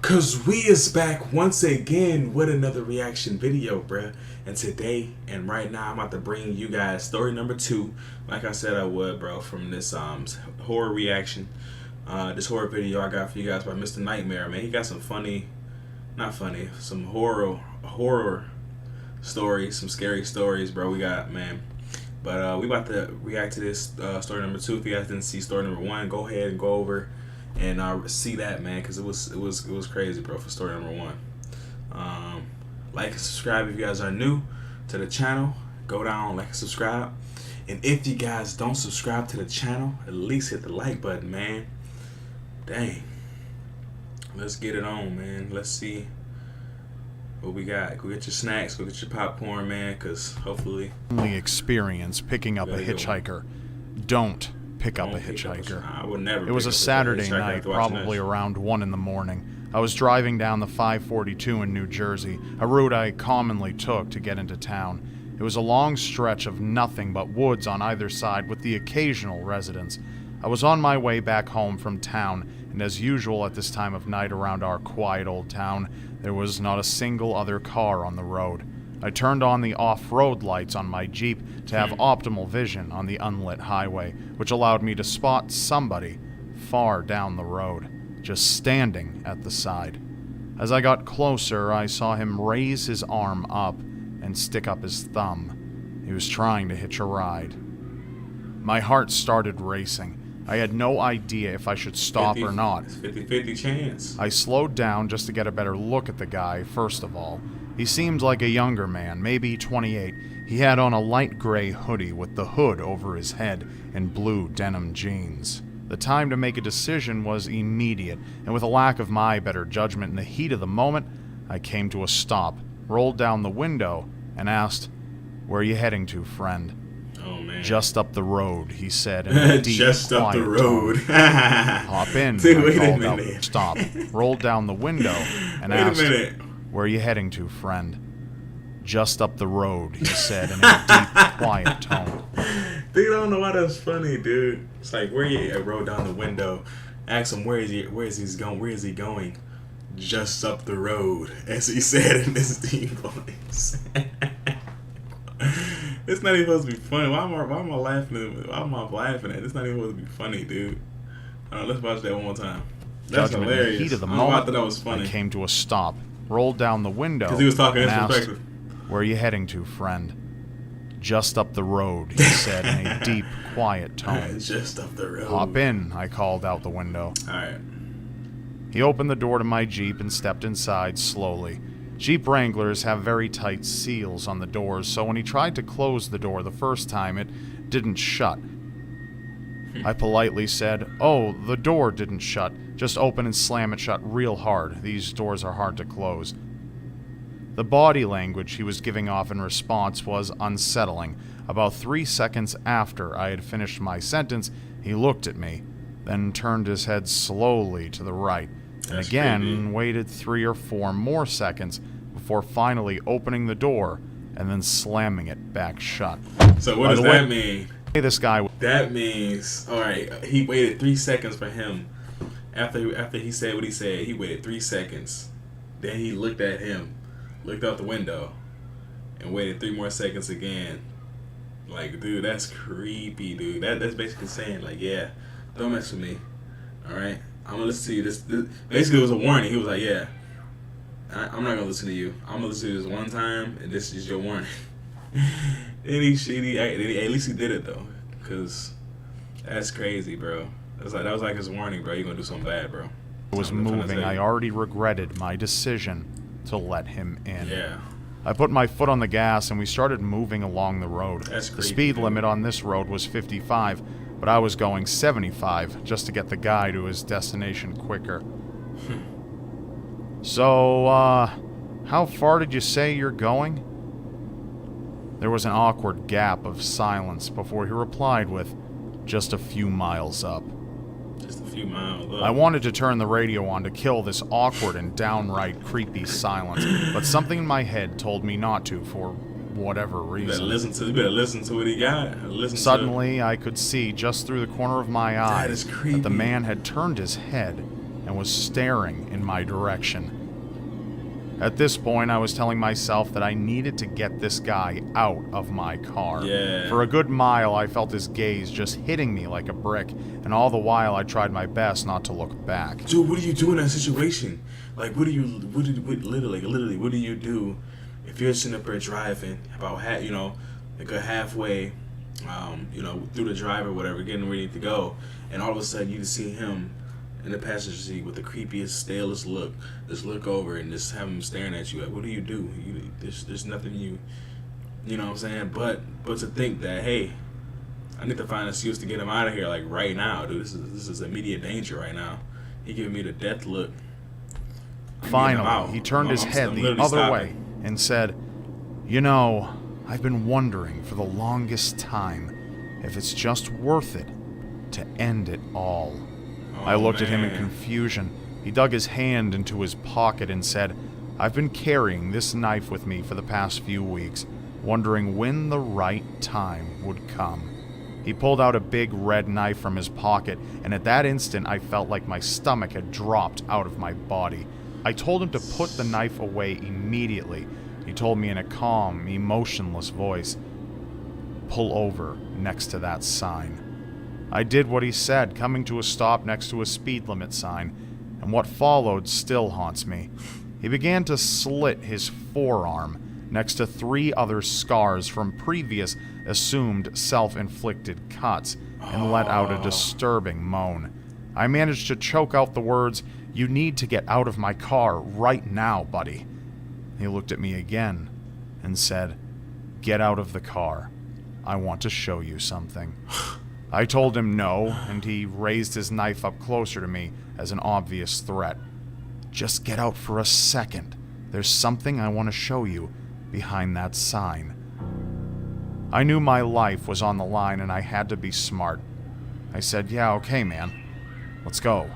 Cause we is back once again with another reaction video, bruh. And today and right now I'm about to bring you guys story number 2. Like I said I would, bro, from this horror reaction. This horror video I got for you guys by Mr. Nightmare, man. He got some some horror stories, some scary stories, bro. We got, man. But we about to react to this story number 2. If you guys didn't see story number 1, go ahead and go over and see that, man, because it was crazy, bro, for story number 1. Like and subscribe if you guys are new to the channel. Go down, like and subscribe. And if you guys don't subscribe to the channel, at least hit the like button, man. Dang. Let's get it on, man. Let's see what we got. Go get your snacks, go get your popcorn, man, because hopefully... Only experience picking up a hitchhiker. Don't pick up a hitchhiker. I would never. It was a Saturday night, probably around 1 in the morning. I was driving down the 542 in New Jersey, a route I commonly took to get into town. It was a long stretch of nothing but woods on either side with the occasional residence. I was on my way back home from town, and as usual at this time of night around our quiet old town, there was not a single other car on the road. I turned on the off-road lights on my Jeep to have optimal vision on the unlit highway, which allowed me to spot somebody far down the road, just standing at the side. As I got closer, I saw him raise his arm up and stick up his thumb. He was trying to hitch a ride. My heart started racing. I had no idea if I should stop or not. 50-50 chance. I slowed down just to get a better look at the guy, first of all. He seemed like a younger man, maybe 28. He had on a light gray hoodie with the hood over his head and blue denim jeans. The time to make a decision was immediate, and with a lack of my better judgment in the heat of the moment, I came to a stop, rolled down the window, and asked, "Where are you heading to, friend?" Oh, man. "Just up the road," he said in a deep, Just up the road. "Hop in," Dude, I wait a called out. minute. Stop. Rolled down the window and Wait asked, a minute. "Where are you heading to, friend?" "Just up the road," he said in a deep, quiet tone. Dude, I don't know why that's funny, dude. It's like, where you? I rolled down the window, asked him where is he going? Just up the road, as he said in this deep voice. It's not even supposed to be funny. Why am I laughing? Why am I laughing at? It's not even supposed to be funny, dude. Let's watch that one more time. That's Judgment hilarious. in the heat of the I don't know why I moment, thought that was funny. I came to a stop, rolled down the window, Because he was talking and his asked, perspective. "Where are you heading to, friend?" "Just up the road," he said in a deep, quiet tone. Just up the road. "Hop in," I called out the window. Alright. He opened the door to my Jeep and stepped inside slowly. Jeep Wranglers have very tight seals on the doors, so when he tried to close the door the first time, it didn't shut. I politely said, "Oh, the door didn't shut. Just open and slam it shut real hard. These doors are hard to close." The body language he was giving off in response was unsettling. About 3 seconds after I had finished my sentence, he looked at me, then turned his head slowly to the right, and That's again creepy. waited 3 or 4 more seconds before finally opening the door and then slamming it back shut. So what By does the way, that mean? This guy... That means, alright, he waited 3 seconds for him. After he said what he said, he waited 3 seconds. Then he looked at him, looked out the window, and waited 3 more seconds again. Like, dude, that's creepy, dude. That's basically saying, like, yeah, don't mess with me. Alright? I'm gonna listen to you. This basically was a warning. He was like, yeah, I'm not gonna listen to you. I'm gonna listen to you this one time, and this is your warning. At least he did it though, cause that's crazy, bro. That was like his warning, bro. You're gonna do something bad, bro. was moving, I already regretted my decision to let him in. Yeah. I put my foot on the gas and we started moving along the road. That's The creepy, speed dude. limit on this road was 55, but I was going 75 just to get the guy to his destination quicker. "So, how far did you say you're going?" There was an awkward gap of silence before he replied with, "Just a few miles up." Just a few miles up. I wanted to turn the radio on to kill this awkward and downright creepy silence, but something in my head told me not to for whatever You reason. better listen to what he got. Suddenly, I could see just through the corner of my eye is that creepy. the man had turned his head and was staring in my direction. At this point, I was telling myself that I needed to get this guy out of my car. Yeah. For a good mile, I felt his gaze just hitting me like a brick, and all the while I tried my best not to look back. Dude, what do you do in that situation? Like, what do you do if you're sitting up there driving about like a halfway, through the drive or whatever, getting ready to go, and all of a sudden you just see him in the passenger seat with the creepiest, stalest look, just look over and just have him staring at you. Like, what do? There's nothing you know what I'm saying? But to think that, hey, I need to find an excuse to get him out of here, like right now, dude. This is immediate danger right now. He giving me the death look. Finally, he turned his head the other way and said, I've been wondering for the longest time if it's just worth it to end it all. I looked at him in confusion. He dug his hand into his pocket and said, I've been carrying this knife with me for the past few weeks, wondering when the right time would come. He pulled out a big red knife from his pocket, and at that instant I felt like my stomach had dropped out of my body. I told him to put the knife away immediately. He told me in a calm, emotionless voice, pull over next to that sign. I did what he said, coming to a stop next to a speed limit sign, and what followed still haunts me. He began to slit his forearm next to 3 other scars from previous assumed self-inflicted cuts and let out a disturbing moan. I managed to choke out the words, "You need to get out of my car right now, buddy." He looked at me again and said, "Get out of the car. I want to show you something." I told him no, and he raised his knife up closer to me as an obvious threat. "Just get out for a second. There's something I want to show you behind that sign." I knew my life was on the line and I had to be smart. I said, "Yeah, okay, man. Let's go."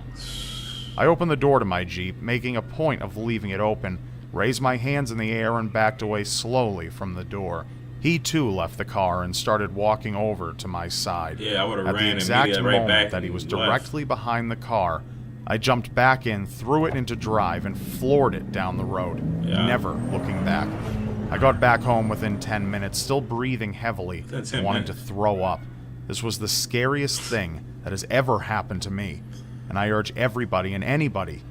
I opened the door to my Jeep, making a point of leaving it open, raised my hands in the air and backed away slowly from the door. He too left the car and started walking over to my side. Yeah, I would have At ran the exact right moment back that he was left. directly behind the car, I jumped back in, threw it into drive, and floored it down the road, never looking back. I got back home within 10 minutes, still breathing heavily, wanting to throw up. This was the scariest thing that has ever happened to me, and I urge everybody and anybody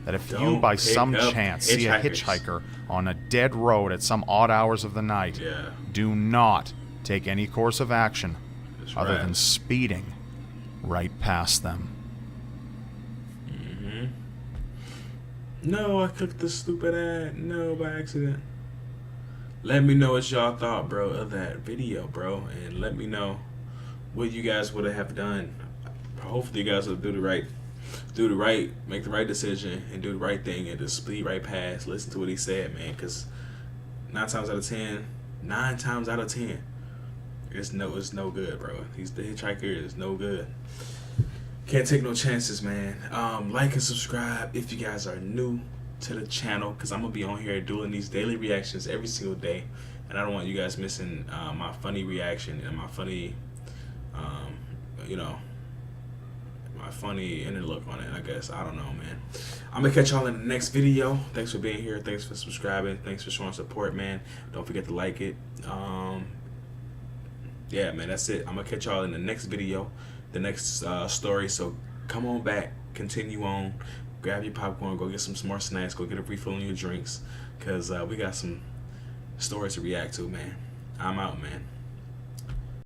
that if you by some chance see a hitchhiker on a dead road at some odd hours of the night, do not take any course of action other than speeding right past them. No, I clicked the stupid ad. No, by accident. Let me know what y'all thought, bro, of that video, bro, and let me know what you guys would have done. Hopefully, you guys will make the right decision and do the right thing and just speed right past. Listen to what he said, man, because 9 times out of 10, it's no good, bro. The hitchhiker is no good. Can't take no chances, man. Like and subscribe if you guys are new to the channel, because I'm gonna be on here doing these daily reactions every single day, and I don't want you guys missing my funny reaction and my funny my funny inner look on it, I guess. I don't know, man. I'm gonna catch y'all in the next video. Thanks for being here. Thanks for subscribing. Thanks for showing support, man. Don't forget to like it. Yeah, man, that's it. I'm gonna catch y'all in the next video, the next story. So come on back, continue on, grab your popcorn, go get some more snacks, go get a refill on your drinks, because we got some stories to react to, man. I'm out, man.